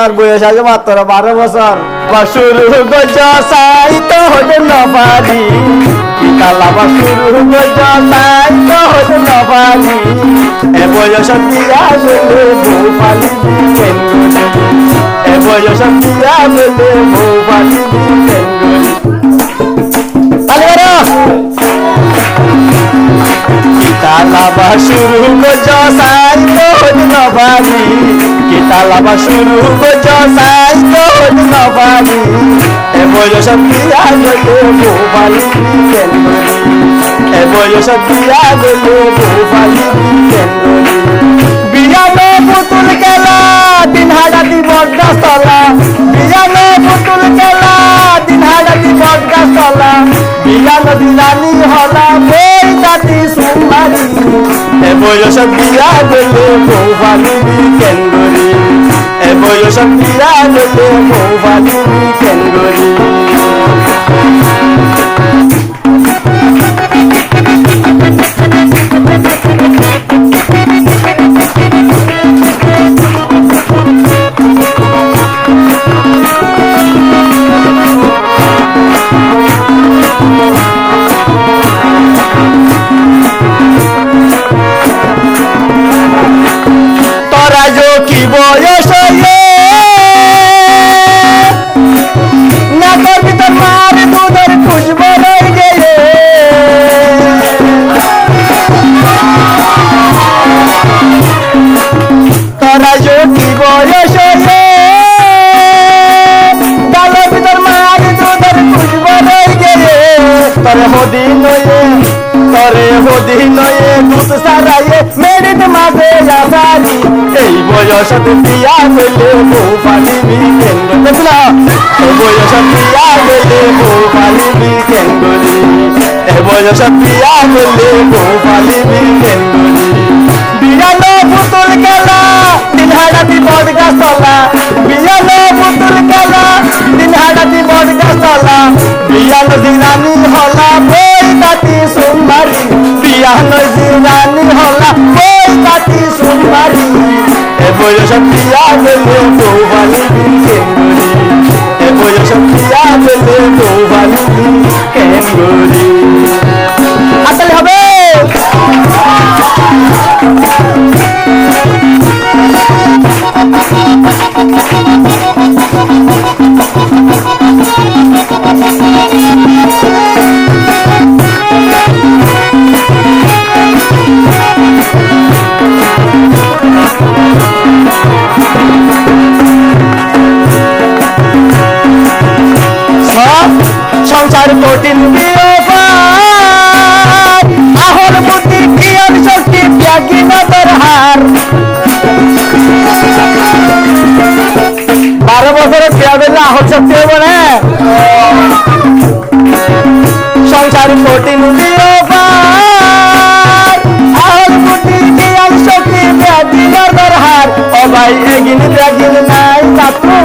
তার বয়স আগে মাত্র 12 বছর। শুরু গজ সাইতো হতে নপারি পিতালা শুরু গজ সাইতো হতে নপারি এ বয়স দিয়া গেলে বউ পালিবি কেঙ্গুলি এ বয়স দিয়া গেলে বউ পালিবি কেঙ্গুলি পিতালা শুরু গজ সাইতো হতে নপারি পিতালা শুরু গজ সাইতো হতে নপারি এ বয়স দিয়া গেলে বউ পালিবি কেঙ্গুলি এ বয়স দিয়া গেলে বউ পালিবি কেঙ্গুলি বিয়ানো পুতুল খেলা দিন হাডাতি বড্ডা চলা বিয়ানো পুতুল খেলা দিন হাডাতি বড্ডা চলা বিয়ানো দিলানি হলা বই দাতি সুমারি এ বয়স দিয়া গেলে বউ পালিবি কেঙ্গুলি এ বয়স দিয়া গেলে বউ পালিবি কেঙ্গুলি কি বয়স না করবি তোর মার দুধের খুঁজবো রয়ে গেলে তোরা কি বয়স ডালবি তোর মার দুধের খুঁজবো রয়ে গেলে তোরে হদি নয়ে দুধ সারাইয়ে মেরিত মাঝে আসারি এই বয়সত বিয়া গেলে বউ পালিবি কেঙ্গুলি এ বয়সত বিয়া গেলে বউ পালিবি কেঙ্গুলি এ বয়সত বিয়া গেলে বউ পালিবি কেঙ্গুলি বিয়ানো পুতুল খেলা দিন হাডাতি বডগা চলা বিয়ানো পুতুল খেলা দিন হাডাতি বডগা চলা বিয়ানো দিনানি হলা বই দাতি সুমারি বিয়ানো দিনানি হলা বই দাতি সুমারি এ বয়স দিয়া গেলে বউ পালিবি কেঙ্গুলি এ বয়স দিয়া গেলে বউ পালিবি কেঙ্গুলি আসলে হবে সংসার কঠিন আহর বুদ্ধি প্রিয়র শক্তি ত্যাগী নদর হার 12 বছরের বিয়া করলে আহর শক্তি হবে না সংসার কঠিন আহর বুদ্ধি প্রিয়র শক্তি ত্যাগী নদর হার ও ভাই এগিন ত্যাগিন নাই চাতু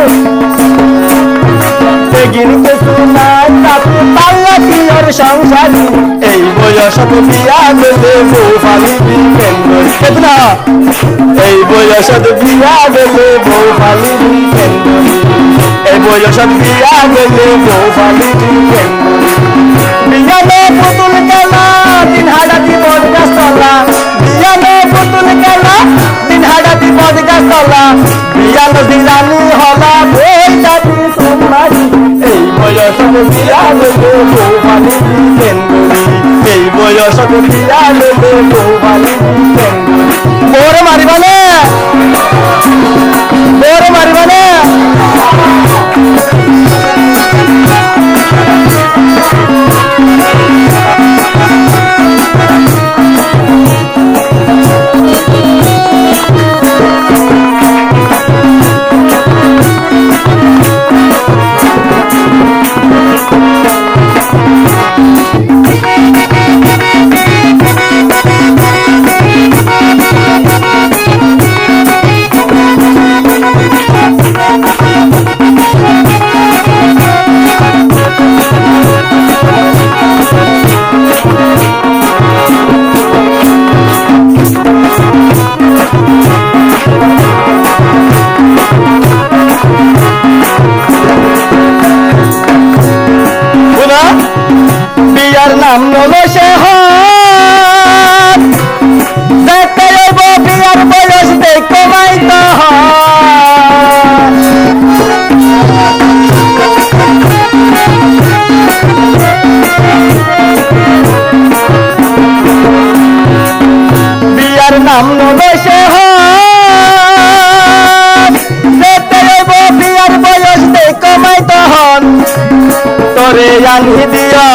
এগিন কিছু নাই চাতু পাল্লা প্রিয়র সংসারী এই বয়সত বিয়া গেলে বউ পালিবি কেঙ্গুলি এই বয়সত বিয়া গেলে বউ পালিবি কেঙ্গুলি এই বয়সত বিয়া গেলে বউ পালিবি কেঙ্গুলি বিয়ানো পুতুল খেলা দিন হাডাতি বডগা চলা বিয়ানো পুতুল খেলা দিন হাডাতি বডগা চলা বিয়ানো দিলানি হলা বই দাতি সুমারি এই বয়সত বিয়া গেলে বউ পালিবি কেঙ্গুলি এই বয়সত বিয়া গেলে বউ পালিবি কেঙ্গুলি বউরে মারিবানে আনহি দিও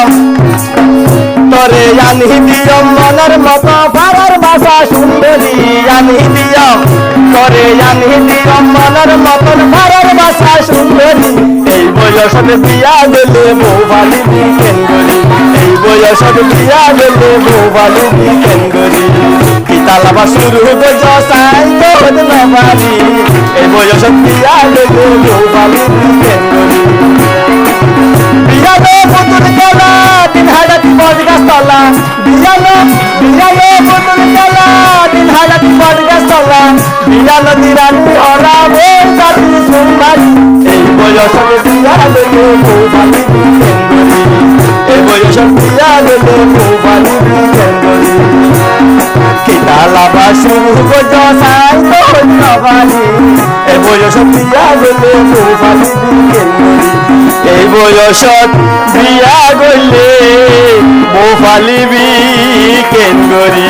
তরে আনহি দিও মনের মতো ভাবার ভাষা সুন্দরী আনহি দিও তরে আনহি দিও মনের মতন ভাবার ভাষা সুন্দরী এই বয়সত বিয়া দিলে বউ ভালিবি কেন করি এই বয়সত বিয়া দিলে বউ ভালিবি কেন করি কিতালাবা শুরু গজ সাই তোদ নবারি এই বয়সত বিয়া দিলে বউ ভালিবি কেন করি বিয়ানো পুতুল খেলা দিন হাজাতি বজগাছ তলা বিয়ানো পুতুল খেলা দিন হাজাতি বজগাছ তলা বিয়ানো দিরানি অরা ওই জাতি সুমারি এই বয়সত বিয়া দিলে বউ ভালিবি কেন করি এই বয়সত বিয়া দিলে বউ ভালিবি কেন করি কিতালাবা শুরু গজ সাই তোদ নবারি এই বয়সত বিয়া দিলে বউ ভালিবি কেন করি এই বয়সত বিয়া গলে বউ ফালিবি কেন করি।